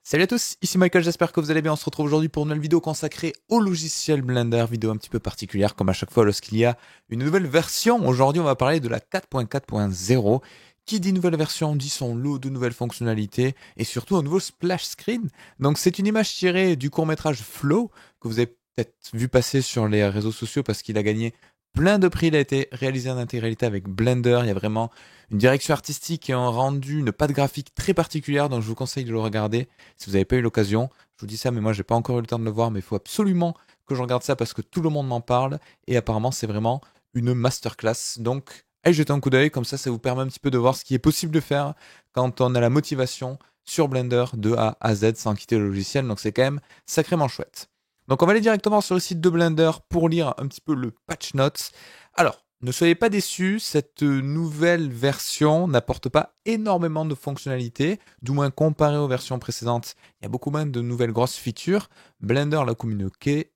Salut à tous, ici Michael, j'espère que vous allez bien. On se retrouve aujourd'hui pour une nouvelle vidéo consacrée au logiciel Blender, vidéo un petit peu particulière comme à chaque fois lorsqu'il y a une nouvelle version. Aujourd'hui on va parler de la 4.4.0. Qui dit nouvelle version dit son lot de nouvelles fonctionnalités et surtout un nouveau splash screen. Donc c'est une image tirée du court-métrage Flow que vous avez peut-être vu passer sur les réseaux sociaux parce qu'il a gagné plein de prix. Il a été réalisé en intégralité avec Blender. Il y a vraiment une direction artistique et un rendu, une patte graphique très particulière, donc je vous conseille de le regarder si vous n'avez pas eu l'occasion. Je vous dis ça, mais moi j'ai pas encore eu le temps de le voir, mais il faut absolument que je regarde ça parce que tout le monde m'en parle et apparemment c'est vraiment une masterclass. Donc allez jeter un coup d'œil, comme ça vous permet un petit peu de voir ce qui est possible de faire quand on a la motivation sur Blender de A à Z sans quitter le logiciel, donc c'est quand même sacrément chouette. Donc on va aller directement sur le site de Blender pour lire un petit peu le patch notes. Alors, ne soyez pas déçus, cette nouvelle version n'apporte pas énormément de fonctionnalités, du moins comparé aux versions précédentes. Il y a beaucoup moins de nouvelles grosses features. Blender l'a communiqué,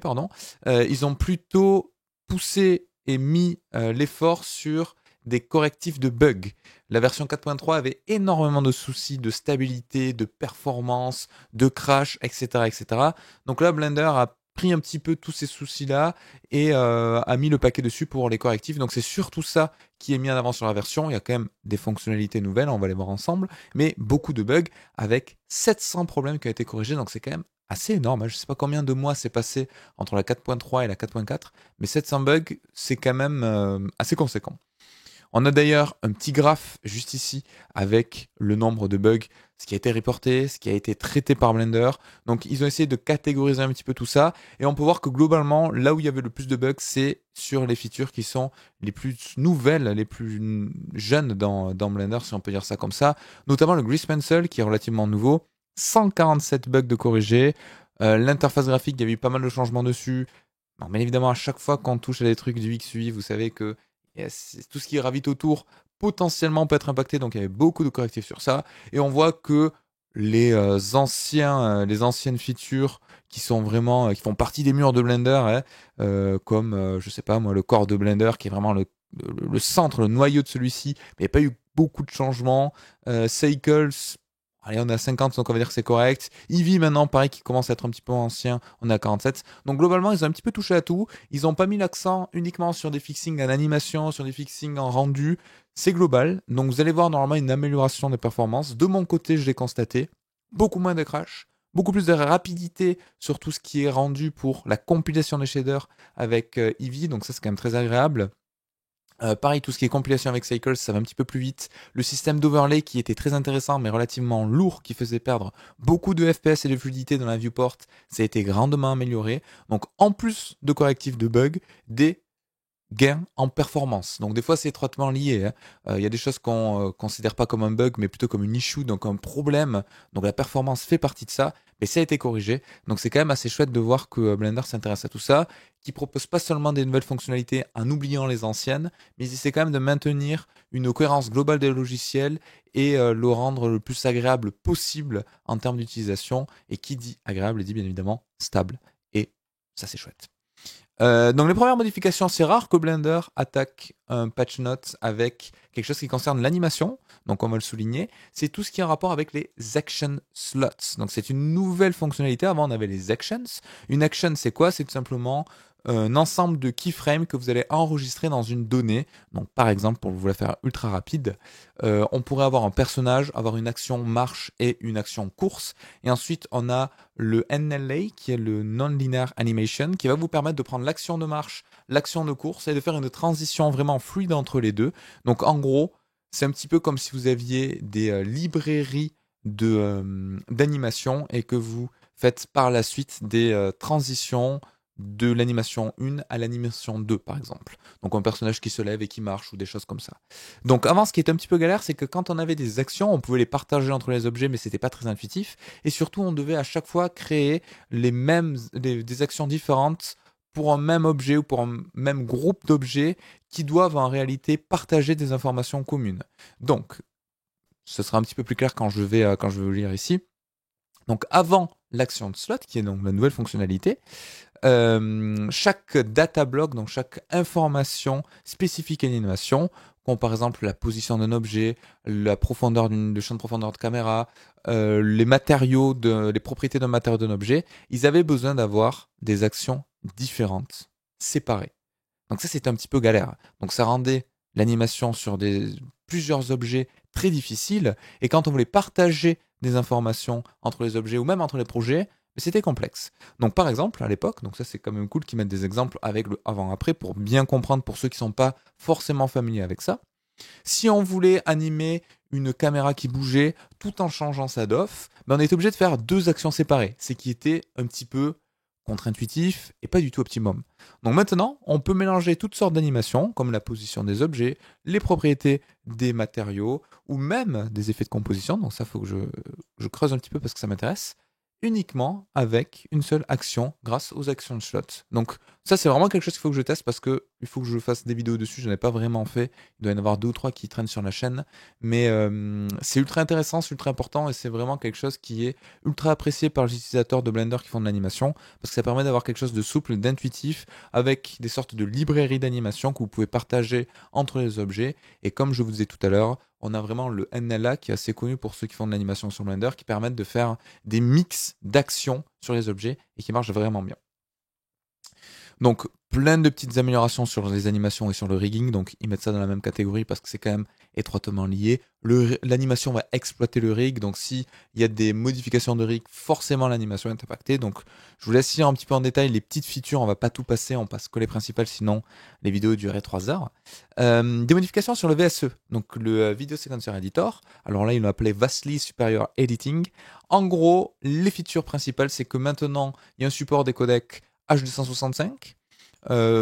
pardon. Ils ont plutôt poussé et mis l'effort sur des correctifs de bugs. La version 4.3 avait énormément de soucis de stabilité, de performance, de crash, etc., etc. Donc là, Blender a pris un petit peu tous ces soucis-là et a mis le paquet dessus pour les correctifs. Donc c'est surtout ça qui est mis en avant sur la version. Il y a quand même des fonctionnalités nouvelles, on va les voir ensemble, mais beaucoup de bugs avec 700 problèmes qui ont été corrigés. Donc c'est quand même assez énorme. Je ne sais pas combien de mois s'est passé entre la 4.3 et la 4.4, mais 700 bugs, c'est quand même assez conséquent. On a d'ailleurs un petit graphe juste ici avec le nombre de bugs, ce qui a été reporté, ce qui a été traité par Blender. Donc ils ont essayé de catégoriser un petit peu tout ça et on peut voir que globalement, là où il y avait le plus de bugs, c'est sur les features qui sont les plus nouvelles, les plus jeunes dans Blender, si on peut dire ça comme ça. Notamment le Grease Pencil qui est relativement nouveau. 147 bugs de corriger. L'interface graphique, il y avait eu pas mal de changements dessus. Non, mais évidemment, à chaque fois qu'on touche à des trucs du XUI, vous savez que tout ce qui gravite autour potentiellement peut être impacté, donc il y avait beaucoup de correctifs sur ça. Et on voit que les anciennes features qui sont vraiment, qui font partie des murs de Blender, comme je sais pas moi, le corps de Blender qui est vraiment le centre, le noyau de celui-ci, mais il n'y a pas eu beaucoup de changements. Cycles, allez, on est à 50, donc on va dire que c'est correct. Eevee maintenant, pareil, qui commence à être un petit peu ancien, on est à 47. Donc globalement, ils ont un petit peu touché à tout. Ils n'ont pas mis l'accent uniquement sur des fixings en animation, sur des fixings en rendu. C'est global. Donc vous allez voir normalement une amélioration des performances. De mon côté, je l'ai constaté. Beaucoup moins de crash, beaucoup plus de rapidité sur tout ce qui est rendu pour la compilation des shaders avec Eevee. Donc ça, c'est quand même très agréable. Pareil, tout ce qui est compilation avec Cycles, ça va un petit peu plus vite. Le système d'overlay qui était très intéressant mais relativement lourd, qui faisait perdre beaucoup de FPS et de fluidité dans la viewport, ça a été grandement amélioré. Donc en plus de correctifs de bugs, des gains en performance. Donc des fois c'est étroitement lié, hein. Il y a des choses qu'on considère pas comme un bug mais plutôt comme une issue, donc un problème. Donc la performance fait partie de ça, mais ça a été corrigé. Donc c'est quand même assez chouette de voir que Blender s'intéresse à tout ça, qui propose pas seulement des nouvelles fonctionnalités en oubliant les anciennes, mais il essaie quand même de maintenir une cohérence globale des logiciels et le rendre le plus agréable possible en termes d'utilisation. Et qui dit agréable dit bien évidemment stable. Et ça c'est chouette. Donc les premières modifications, c'est rare que Blender attaque un patch note avec quelque chose qui concerne l'animation, donc on va le souligner, c'est tout ce qui est en rapport avec les action slots. Donc c'est une nouvelle fonctionnalité, avant on avait les actions. Une action c'est quoi? C'est tout simplement un ensemble de keyframes que vous allez enregistrer dans une donnée. Donc par exemple, pour vous la faire ultra rapide, on pourrait avoir un personnage, avoir une action marche et une action course, et ensuite on a le NLA qui est le Non-Linear Animation qui va vous permettre de prendre l'action de marche, l'action de course et de faire une transition vraiment fluide entre les deux. Donc en gros, c'est un petit peu comme si vous aviez des librairies d'animation et que vous faites par la suite des transitions de l'animation 1 à l'animation 2 par exemple. Donc un personnage qui se lève et qui marche ou des choses comme ça. Donc avant, ce qui était un petit peu galère, c'est que quand on avait des actions, on pouvait les partager entre les objets mais c'était pas très intuitif et surtout on devait à chaque fois créer des actions différentes pour un même objet ou pour un même groupe d'objets qui doivent en réalité partager des informations communes. Donc ce sera un petit peu plus clair quand je vais vous lire ici. Donc avant l'action de slot, qui est donc la nouvelle fonctionnalité, chaque data block, donc chaque information spécifique à l'animation, comme par exemple la position d'un objet, la profondeur le champ de profondeur de caméra, les matériaux, les propriétés d'un matériau d'un objet, ils avaient besoin d'avoir des actions différentes, séparées. Donc ça, c'était un petit peu galère. Donc ça rendait l'animation sur plusieurs objets très difficile. Et quand on voulait partager des informations entre les objets ou même entre les projets, c'était complexe. Donc par exemple, à l'époque, donc ça c'est quand même cool qu'ils mettent des exemples avec le avant-après pour bien comprendre pour ceux qui ne sont pas forcément familiers avec ça. Si on voulait animer une caméra qui bougeait tout en changeant sa DOF, ben on était obligé de faire deux actions séparées, ce qui était un petit peu contre-intuitif et pas du tout optimum. Donc maintenant, on peut mélanger toutes sortes d'animations, comme la position des objets, les propriétés des matériaux, ou même des effets de composition, donc ça faut que je creuse un petit peu parce que ça m'intéresse, uniquement avec une seule action grâce aux action slots. Donc ça c'est vraiment quelque chose qu'il faut que je teste parce que il faut que je fasse des vidéos dessus, je n'en ai pas vraiment fait, il doit y en avoir 2 ou 3 qui traînent sur la chaîne, mais c'est ultra intéressant, c'est ultra important et c'est vraiment quelque chose qui est ultra apprécié par les utilisateurs de Blender qui font de l'animation parce que ça permet d'avoir quelque chose de souple, d'intuitif avec des sortes de librairies d'animation que vous pouvez partager entre les objets et comme je vous disais tout à l'heure, on a vraiment le NLA qui est assez connu pour ceux qui font de l'animation sur Blender qui permettent de faire des mix d'actions sur les objets et qui marchent vraiment bien. Donc plein de petites améliorations sur les animations et sur le rigging, donc ils mettent ça dans la même catégorie parce que c'est quand même étroitement lié. L'animation va exploiter le rig, donc s'il y a des modifications de rig, forcément l'animation est impactée. Donc je vous laisse lire un petit peu en détail les petites features, on va pas tout passer, on passe que les principales, sinon les vidéos dureraient 3 heures. Des modifications sur le VSE, donc le Video Sequencer Editor, alors là ils l'ont appelé Vastly Superior Editing. En gros, les features principales, c'est que maintenant il y a un support des codecs H265.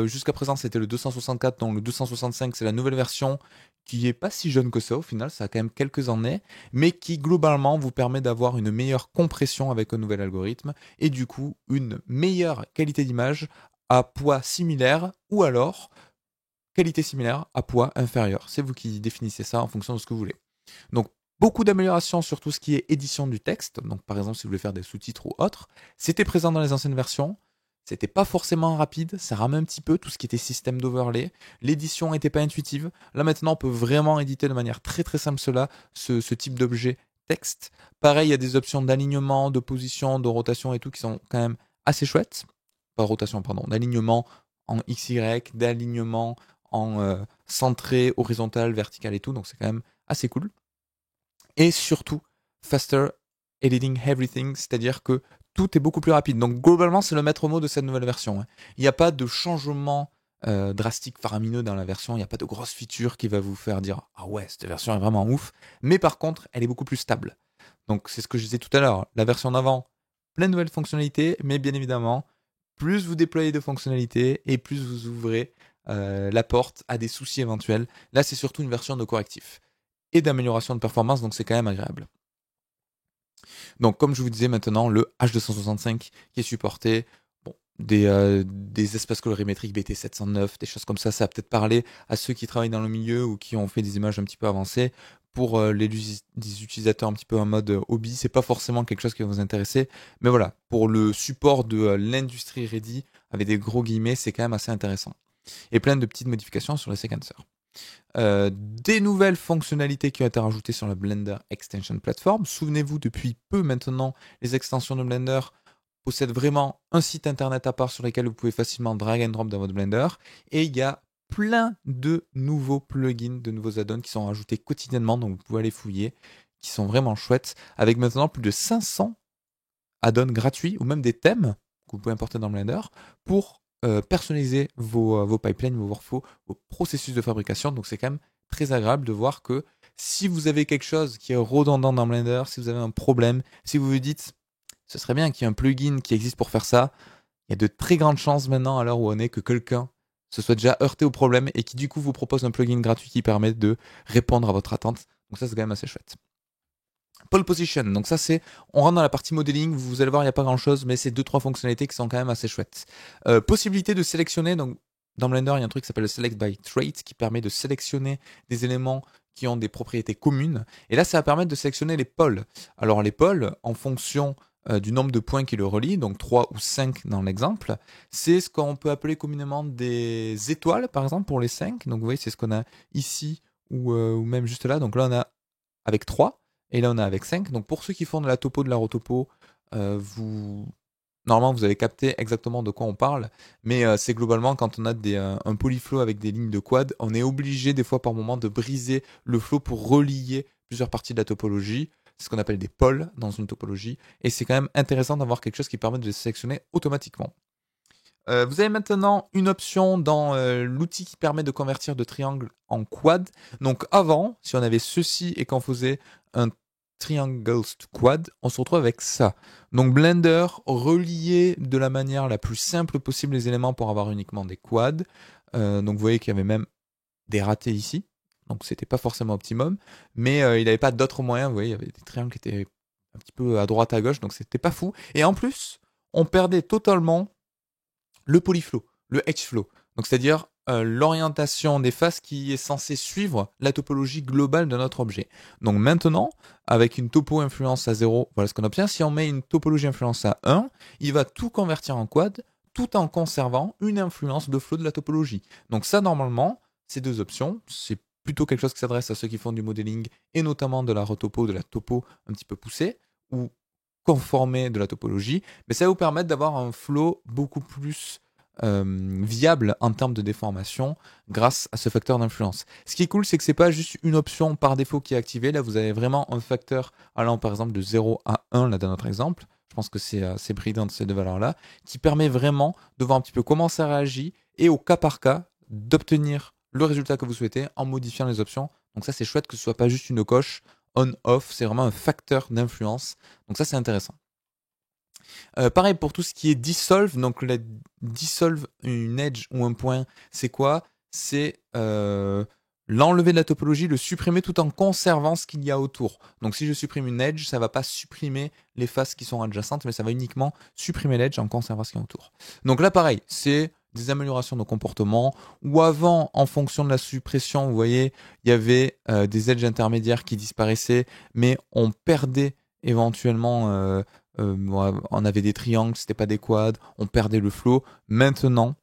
Jusqu'à présent c'était le 264, donc le 265 c'est la nouvelle version qui est pas si jeune que ça au final, ça a quand même quelques années, mais qui globalement vous permet d'avoir une meilleure compression avec un nouvel algorithme et du coup une meilleure qualité d'image à poids similaire ou alors qualité similaire à poids inférieur. C'est vous qui définissez ça en fonction de ce que vous voulez. Donc beaucoup d'améliorations sur tout ce qui est édition du texte, donc par exemple si vous voulez faire des sous-titres ou autre, c'était présent dans les anciennes versions. C'était pas forcément rapide, ça ramait un petit peu tout ce qui était système d'overlay. L'édition n'était pas intuitive. Là maintenant, on peut vraiment éditer de manière très très simple ce type d'objet texte. Pareil, il y a des options d'alignement, de position, de rotation et tout qui sont quand même assez chouettes. Pas rotation, pardon, d'alignement en XY, d'alignement en centré, horizontal, vertical et tout. Donc c'est quand même assez cool. Et surtout, faster editing everything, c'est-à-dire que tout est beaucoup plus rapide. Donc globalement, c'est le maître mot de cette nouvelle version. Il n'y a pas de changement drastique, faramineux dans la version. Il n'y a pas de grosse feature qui va vous faire dire « Ah ouais, cette version est vraiment ouf ». Mais par contre, elle est beaucoup plus stable. Donc c'est ce que je disais tout à l'heure. La version d'avant, plein de nouvelles fonctionnalités, mais bien évidemment, plus vous déployez de fonctionnalités et plus vous ouvrez la porte à des soucis éventuels. Là, c'est surtout une version de correctif et d'amélioration de performance, donc c'est quand même agréable. Donc comme je vous disais maintenant, le H265 qui est supporté, bon, des espaces colorimétriques BT709, des choses comme ça va peut-être parler à ceux qui travaillent dans le milieu ou qui ont fait des images un petit peu avancées. Pour des utilisateurs un petit peu en mode hobby, c'est pas forcément quelque chose qui va vous intéresser. Mais voilà, pour le support de l'industrie ready, avec des gros guillemets, c'est quand même assez intéressant. Et plein de petites modifications sur les séquenceurs. Des nouvelles fonctionnalités qui ont été rajoutées sur la Blender Extension Platform. Souvenez-vous, depuis peu maintenant, les extensions de Blender possèdent vraiment un site internet à part sur lequel vous pouvez facilement drag and drop dans votre Blender. Et il y a plein de nouveaux plugins, de nouveaux add-ons qui sont rajoutés quotidiennement, donc vous pouvez aller fouiller, qui sont vraiment chouettes, avec maintenant plus de 500 add-ons gratuits ou même des thèmes que vous pouvez importer dans Blender pour personnaliser vos pipelines, vos workflows, vos processus de fabrication. Donc c'est quand même très agréable de voir que si vous avez quelque chose qui est redondant dans Blender, si vous avez un problème, si vous vous dites ce serait bien qu'il y ait un plugin qui existe pour faire ça, il y a de très grandes chances maintenant à l'heure où on est que quelqu'un se soit déjà heurté au problème et qui du coup vous propose un plugin gratuit qui permet de répondre à votre attente. Donc ça c'est quand même assez chouette. Pole Position, donc ça c'est, on rentre dans la partie modeling, vous allez voir il n'y a pas grand chose, mais c'est 2-3 fonctionnalités qui sont quand même assez chouettes. Possibilité de sélectionner, donc dans Blender il y a un truc qui s'appelle le Select by Trait qui permet de sélectionner des éléments qui ont des propriétés communes, et là ça va permettre de sélectionner les pôles. Alors les pôles, en fonction du nombre de points qui le relient, donc 3 ou 5 dans l'exemple, c'est ce qu'on peut appeler communément des étoiles par exemple pour les 5, donc vous voyez c'est ce qu'on a ici ou même juste là. Donc là, on a avec 3 et là, on a avec 5. Donc pour ceux qui font de la topo, de la rotopo, normalement, vous avez capté exactement de quoi on parle, mais c'est globalement quand on a un polyflow avec des lignes de quad, on est obligé des fois par moment de briser le flow pour relier plusieurs parties de la topologie. C'est ce qu'on appelle des pôles dans une topologie, et c'est quand même intéressant d'avoir quelque chose qui permet de les sélectionner automatiquement. Vous avez maintenant une option dans l'outil qui permet de convertir de triangle en quad. Donc avant, si on avait ceci et qu'on faisait un triangles to quad, on se retrouve avec ça. Donc Blender reliait de la manière la plus simple possible les éléments pour avoir uniquement des quads. Donc vous voyez qu'il y avait même des ratés ici. Donc c'était pas forcément optimum. Mais il n'avait pas d'autres moyens. Vous voyez, il y avait des triangles qui étaient un petit peu à droite, à gauche. Donc c'était pas fou. Et en plus, on perdait totalement le polyflow, le H-flow. Donc c'est-à-dire l'orientation des faces qui est censée suivre la topologie globale de notre objet. Donc maintenant, avec une topo influence à 0, voilà ce qu'on obtient. Si on met une topologie influence à 1, il va tout convertir en quad tout en conservant une influence de flow de la topologie. Donc ça, normalement, ces deux options, c'est plutôt quelque chose qui s'adresse à ceux qui font du modeling et notamment de la retopo, de la topo un petit peu poussée, ou conformé de la topologie, mais ça va vous permettre d'avoir un flow beaucoup plus viable en termes de déformation grâce à ce facteur d'influence. Ce qui est cool, c'est que c'est pas juste une option par défaut qui est activée. Là, vous avez vraiment un facteur allant par exemple de 0 à 1, là dans notre exemple. Je pense que c'est brillant de ces deux valeurs-là, qui permet vraiment de voir un petit peu comment ça réagit et au cas par cas d'obtenir le résultat que vous souhaitez en modifiant les options. Donc ça, c'est chouette que ce soit pas juste une coche on-off, c'est vraiment un facteur d'influence. Donc ça, c'est intéressant. Pareil pour tout ce qui est dissolve, donc la dissolve une edge ou un point, c'est quoi? C'est l'enlever de la topologie, le supprimer tout en conservant ce qu'il y a autour. Donc si je supprime une edge, ça va pas supprimer les faces qui sont adjacentes, mais ça va uniquement supprimer l'edge en conservant ce qu'il y a autour. Donc là pareil, c'est des améliorations de comportement, ou avant, en fonction de la suppression, vous voyez, il y avait des edges intermédiaires qui disparaissaient, mais on perdait éventuellement, on avait des triangles, c'était pas des quads, on perdait le flow. Maintenant,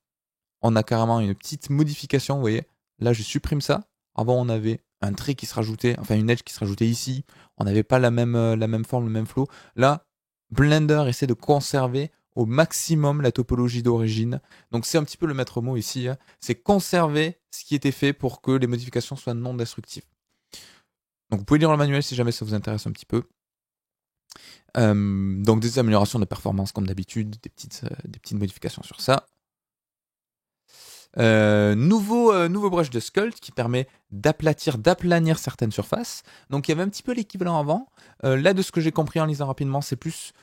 on a carrément une petite modification, vous voyez, là je supprime ça. Avant, on avait un trait qui se rajoutait, enfin une edge qui se rajoutait ici, on n'avait pas la même forme, le même flow. Là, Blender essaie de conserver au maximum la topologie d'origine. Donc c'est un petit peu le maître mot ici, hein. C'est conserver ce qui était fait pour que les modifications soient non destructives. Donc vous pouvez lire le manuel si jamais ça vous intéresse un petit peu. Donc des améliorations de performance comme d'habitude, des petites modifications sur ça. Nouveau brush de sculpt qui permet d'aplanir certaines surfaces. Donc il y avait un petit peu l'équivalent avant. Là, de ce que j'ai compris en lisant rapidement, c'est plus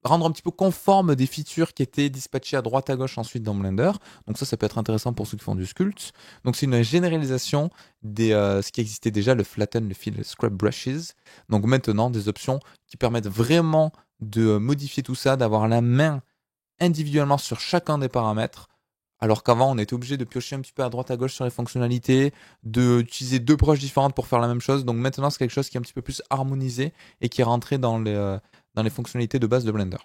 rendre un petit peu conforme des features qui étaient dispatchées à droite à gauche ensuite dans Blender. Donc ça peut être intéressant pour ceux qui font du sculpt. Donc c'est une généralisation des ce qui existait déjà, le flatten, le fill, le scrub brushes. Donc maintenant des options qui permettent vraiment de modifier tout ça, d'avoir la main individuellement sur chacun des paramètres. Alors qu'avant, on était obligé de piocher un petit peu à droite à gauche sur les fonctionnalités, d'utiliser deux brushes différentes pour faire la même chose. Donc maintenant, c'est quelque chose qui est un petit peu plus harmonisé et qui est rentré dans les fonctionnalités de base de Blender.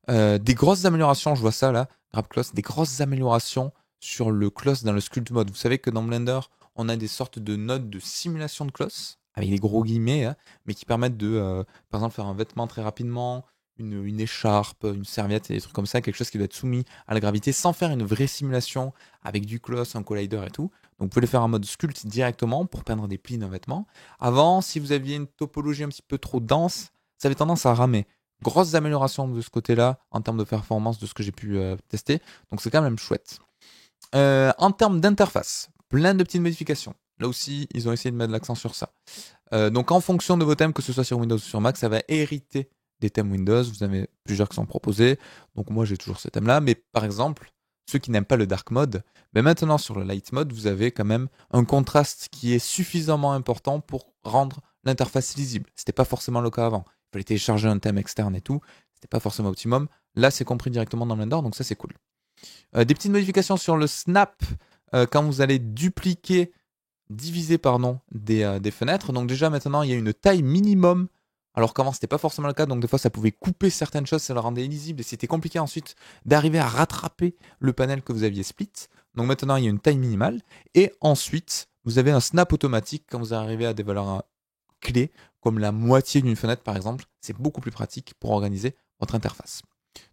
Des grosses améliorations, je vois ça là, Grab Close, des grosses améliorations sur le close dans le sculpt mode. Vous savez que dans Blender, on a des sortes de nodes de simulation de close, avec des gros guillemets, hein, mais qui permettent de, par exemple, faire un vêtement très rapidement, une écharpe, une serviette et des trucs comme ça, quelque chose qui doit être soumis à la gravité sans faire une vraie simulation avec du close, un collider et tout. Donc vous pouvez le faire en mode sculpt directement pour peindre des plis d'un vêtement. Avant, si vous aviez une topologie un petit peu trop dense, ça avait tendance à ramer. Grosses améliorations de ce côté-là en termes de performance de ce que j'ai pu tester. Donc c'est quand même chouette. En termes d'interface, plein de petites modifications. Là aussi, ils ont essayé de mettre l'accent sur ça. Donc en fonction de vos thèmes, que ce soit sur Windows ou sur Mac, ça va hériter des thèmes Windows. Vous avez plusieurs qui sont proposés. Donc moi, j'ai toujours ce thème-là. Mais par exemple, ceux qui n'aiment pas le dark mode, mais maintenant sur le light mode, vous avez quand même un contraste qui est suffisamment important pour rendre l'interface lisible. C'était pas forcément le cas avant. Il fallait télécharger un thème externe et tout. C'était pas forcément optimum. Là, c'est compris directement dans Blender, donc ça, c'est cool. Des petites modifications sur le snap quand vous allez diviser des fenêtres. Donc déjà, maintenant, il y a une taille minimum, alors qu'avant, c'était pas forcément le cas. Donc des fois, ça pouvait couper certaines choses, ça le rendait illisible. Et c'était compliqué ensuite d'arriver à rattraper le panel que vous aviez split. Donc maintenant, il y a une taille minimale. Et ensuite, vous avez un snap automatique quand vous arrivez à des valeurs clés, comme la moitié d'une fenêtre par exemple. C'est beaucoup plus pratique pour organiser votre interface.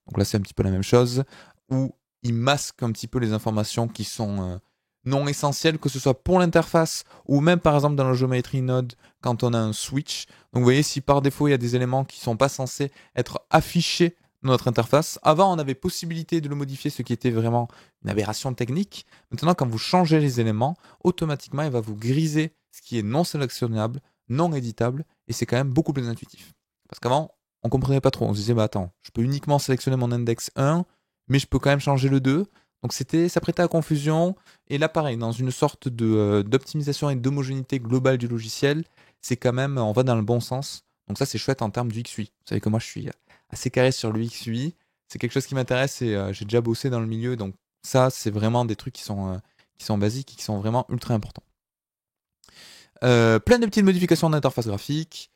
Donc là, c'est un petit peu la même chose, où il masque un petit peu les informations qui sont non essentielles, que ce soit pour l'interface ou même par exemple dans le Geometry Node quand on a un switch. Donc vous voyez, si par défaut il y a des éléments qui ne sont pas censés être affichés dans notre interface, avant on avait possibilité de le modifier, ce qui était vraiment une aberration technique. Maintenant, quand vous changez les éléments, automatiquement il va vous griser ce qui est non sélectionnable, non éditable, et c'est quand même beaucoup plus intuitif. Parce qu'avant, on comprenait pas trop. On se disait, bah attends, je peux uniquement sélectionner mon index 1, mais je peux quand même changer le 2. Donc ça prêtait à confusion. Et là, pareil, dans une sorte d'optimisation et d'homogénéité globale du logiciel, c'est quand même, on va dans le bon sens. Donc ça, c'est chouette en termes du XUI. Vous savez que moi, je suis assez carré sur le XUI. C'est quelque chose qui m'intéresse et j'ai déjà bossé dans le milieu. Donc ça, c'est vraiment des trucs qui sont basiques et qui sont vraiment ultra importants. Plein de petites modifications d'interface graphique.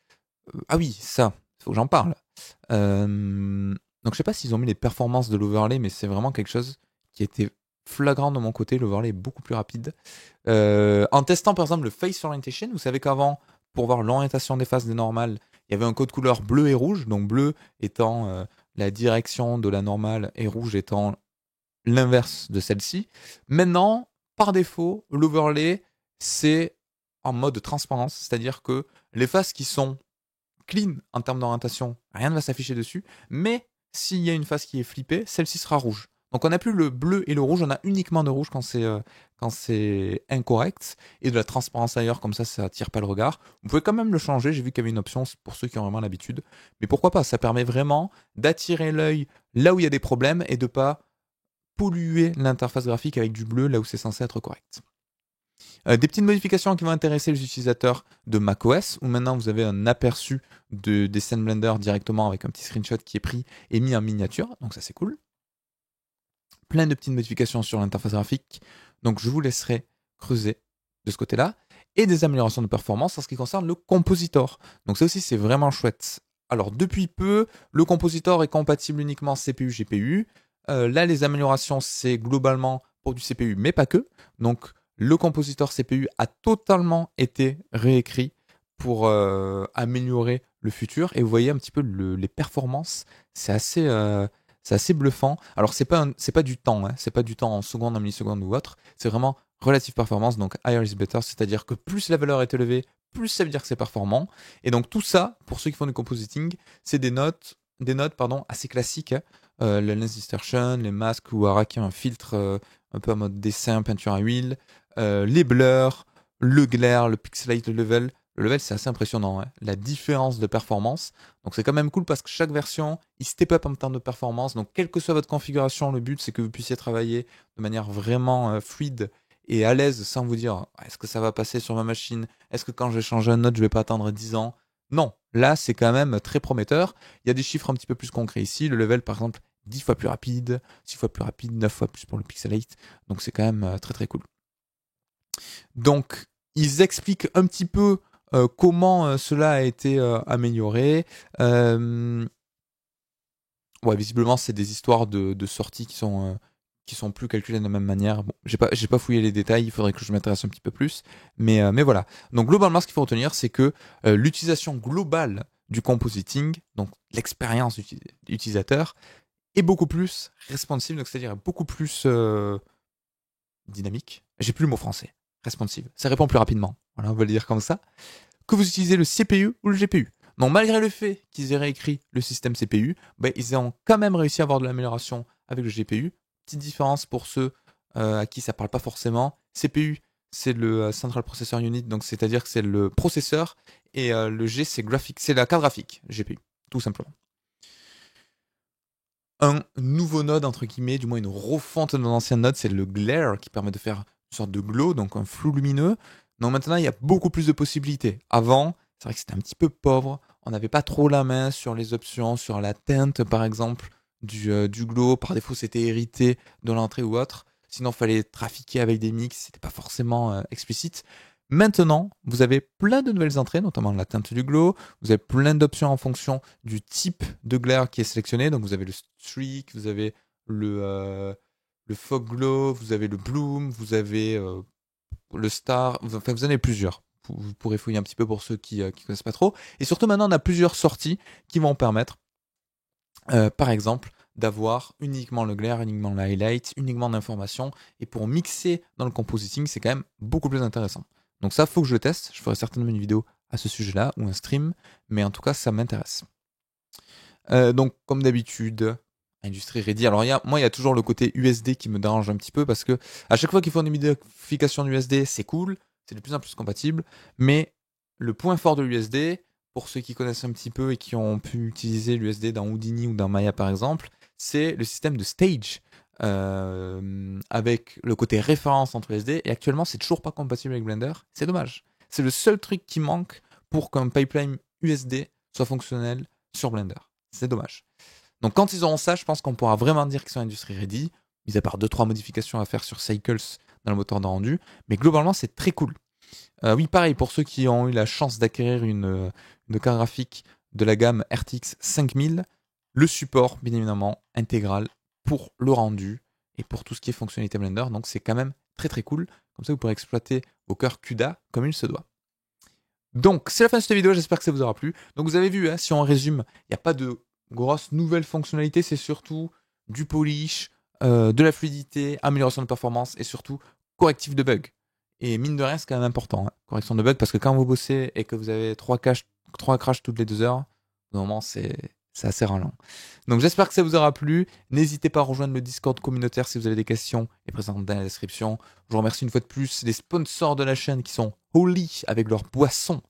Ah oui, ça, il faut que j'en parle. Donc je sais pas s'ils ont mis les performances de l'overlay, mais c'est vraiment quelque chose qui était flagrant de mon côté. L'overlay est beaucoup plus rapide. En testant par exemple le face orientation, vous savez qu'avant, pour voir l'orientation des faces des normales, il y avait un code couleur bleu et rouge. Donc bleu étant la direction de la normale et rouge étant l'inverse de celle-ci. Maintenant, par défaut, l'overlay, c'est en mode transparence, c'est-à-dire que les faces qui sont clean en termes d'orientation, rien ne va s'afficher dessus, mais s'il y a une face qui est flippée, celle-ci sera rouge. Donc on n'a plus le bleu et le rouge, on a uniquement de rouge quand c'est incorrect, et de la transparence ailleurs, comme ça attire pas le regard. Vous pouvez quand même le changer, j'ai vu qu'il y avait une option pour ceux qui ont vraiment l'habitude, mais pourquoi pas, ça permet vraiment d'attirer l'œil là où il y a des problèmes et de pas polluer l'interface graphique avec du bleu là où c'est censé être correct. Des petites modifications qui vont intéresser les utilisateurs de macOS, où maintenant vous avez un aperçu des scènes Blender directement avec un petit screenshot qui est pris et mis en miniature, donc ça c'est cool. Plein de petites modifications sur l'interface graphique, donc je vous laisserai creuser de ce côté-là, et des améliorations de performance en ce qui concerne le compositor. Donc ça aussi c'est vraiment chouette. Alors depuis peu, le compositor est compatible uniquement CPU-GPU. Là les améliorations c'est globalement pour du CPU mais pas que. Donc le compositor CPU a totalement été réécrit pour améliorer le futur. Et vous voyez un petit peu les performances, c'est assez bluffant. Alors c'est pas du temps, hein. C'est pas du temps en secondes, en millisecondes ou autre. C'est vraiment relative performance, donc higher is better, c'est-à-dire que plus la valeur est élevée, plus ça veut dire que c'est performant. Et donc tout ça, pour ceux qui font du compositing, c'est des notes assez classiques, hein. Le lens distortion, les masques ou Ara un filtre un peu en mode dessin, peinture à huile, les blurs, le glare, le pixelate, le level. Le level, c'est assez impressionnant, hein, la différence de performance. Donc c'est quand même cool parce que chaque version, il step up en termes de performance. Donc quelle que soit votre configuration, le but c'est que vous puissiez travailler de manière vraiment fluide et à l'aise sans vous dire est-ce que ça va passer sur ma machine? Est-ce que quand je vais changer un node, je vais pas attendre 10 ans? Non, là c'est quand même très prometteur. Il y a des chiffres un petit peu plus concrets ici. Le level par exemple 10 fois plus rapide, 6 fois plus rapide, 9 fois plus pour le pixelate. Donc c'est quand même très très cool. Donc ils expliquent un petit peu comment cela a été amélioré. Ouais, visiblement c'est des histoires de sorties qui sont plus calculées de la même manière. Bon, j'ai pas fouillé les détails, il faudrait que je m'intéresse un petit peu plus. Mais voilà. Donc globalement, ce qu'il faut retenir, c'est que l'utilisation globale du compositing, donc l'expérience utilisateur, est beaucoup plus responsive, donc c'est-à-dire beaucoup plus dynamique. J'ai plus le mot français. Responsive. Ça répond plus rapidement. Voilà, on va le dire comme ça. Que vous utilisez le CPU ou le GPU. Donc malgré le fait qu'ils aient réécrit le système CPU, ils ont quand même réussi à avoir de l'amélioration avec le GPU. Petite différence pour ceux à qui ça parle pas forcément. CPU, c'est le Central Processor Unit, donc c'est-à-dire que c'est le processeur, et le G, c'est la carte graphique, GPU, tout simplement. Un nouveau node, entre guillemets, du moins une refonte d'un ancien node, c'est le glare, qui permet de faire une sorte de glow, donc un flou lumineux. Donc maintenant, il y a beaucoup plus de possibilités. Avant, c'est vrai que c'était un petit peu pauvre. On n'avait pas trop la main sur les options, sur la teinte, par exemple, du glow. Par défaut, c'était hérité de l'entrée ou autre. Sinon, il fallait trafiquer avec des mix. C'était pas forcément explicite. Maintenant, vous avez plein de nouvelles entrées, notamment la teinte du glow. Vous avez plein d'options en fonction du type de glare qui est sélectionné. Donc, vous avez le streak, vous avez le le Fog Glow, vous avez le Bloom, vous avez le Star, enfin vous en avez plusieurs. Vous pourrez fouiller un petit peu pour ceux qui connaissent pas trop. Et surtout maintenant, on a plusieurs sorties qui vont permettre, par exemple, d'avoir uniquement le glare, uniquement le highlight, uniquement d'informations. Et pour mixer dans le compositing, c'est quand même beaucoup plus intéressant. Donc ça, faut que je le teste. Je ferai certainement une vidéo à ce sujet-là ou un stream, mais en tout cas, ça m'intéresse. Donc, comme d'habitude, Industrie Ready. Alors, moi, il y a toujours le côté USD qui me dérange un petit peu parce que à chaque fois qu'ils font des modifications d'USD, c'est cool, c'est de plus en plus compatible. Mais le point fort de l'USD, pour ceux qui connaissent un petit peu et qui ont pu utiliser l'USD dans Houdini ou dans Maya par exemple, c'est le système de stage avec le côté référence entre USD. Et actuellement, c'est toujours pas compatible avec Blender. C'est dommage. C'est le seul truc qui manque pour qu'un pipeline USD soit fonctionnel sur Blender. C'est dommage. Donc quand ils auront ça, je pense qu'on pourra vraiment dire qu'ils sont industry ready, mis à part 2-3 modifications à faire sur Cycles dans le moteur de rendu, mais globalement c'est très cool. Oui, pareil, pour ceux qui ont eu la chance d'acquérir une carte graphique de la gamme RTX 5000, le support, bien évidemment, intégral pour le rendu et pour tout ce qui est fonctionnalité Blender, donc c'est quand même très très cool. Comme ça, vous pourrez exploiter vos cœurs CUDA comme il se doit. Donc, c'est la fin de cette vidéo, j'espère que ça vous aura plu. Donc, vous avez vu, hein, si on résume, il n'y a pas de grosses nouvelles fonctionnalités, c'est surtout du polish, de la fluidité, amélioration de performance et surtout correctif de bugs. Et mine de rien, c'est quand même important, hein, correction de bugs, parce que quand vous bossez et que vous avez 3 crashs toutes les 2 heures, normalement, c'est assez ralent. Donc, j'espère que ça vous aura plu. N'hésitez pas à rejoindre le Discord communautaire si vous avez des questions et présentes dans la description. Je vous remercie une fois de plus les sponsors de la chaîne qui sont Holy avec leurs boissons,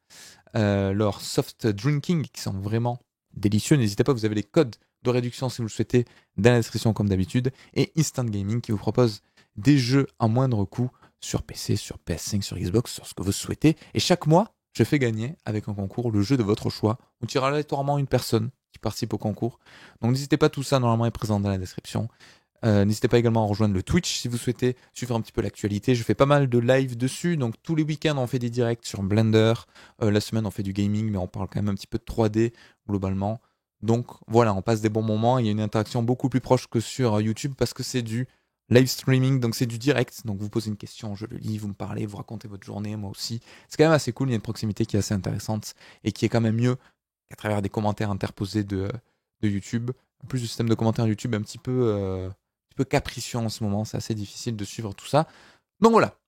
leurs soft drinking qui sont vraiment délicieux. N'hésitez pas, vous avez les codes de réduction si vous le souhaitez dans la description comme d'habitude. Et Instant Gaming qui vous propose des jeux à moindre coût sur PC, sur PS5, sur Xbox, sur ce que vous souhaitez. Et chaque mois, je fais gagner avec un concours le jeu de votre choix. On tirera aléatoirement une personne qui participe au concours. Donc n'hésitez pas, tout ça normalement est présent dans la description. N'hésitez pas également à rejoindre le Twitch si vous souhaitez suivre un petit peu l'actualité. Je fais pas mal de live dessus, donc tous les week-ends on fait des directs sur Blender. La semaine on fait du gaming, mais on parle quand même un petit peu de 3D globalement. Donc voilà, on passe des bons moments. Il y a une interaction beaucoup plus proche que sur YouTube parce que c'est du live streaming, donc c'est du direct. Donc vous posez une question, je le lis, vous me parlez, vous racontez votre journée, moi aussi. C'est quand même assez cool, il y a une proximité qui est assez intéressante et qui est quand même mieux qu'à travers des commentaires interposés de YouTube. En plus, le système de commentaires YouTube est un petit peu capricieux en ce moment, c'est assez difficile de suivre tout ça. Donc voilà.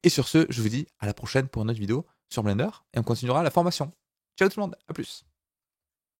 Et sur ce, je vous dis à la prochaine pour une autre vidéo sur Blender et on continuera la formation. Ciao tout le monde, à plus.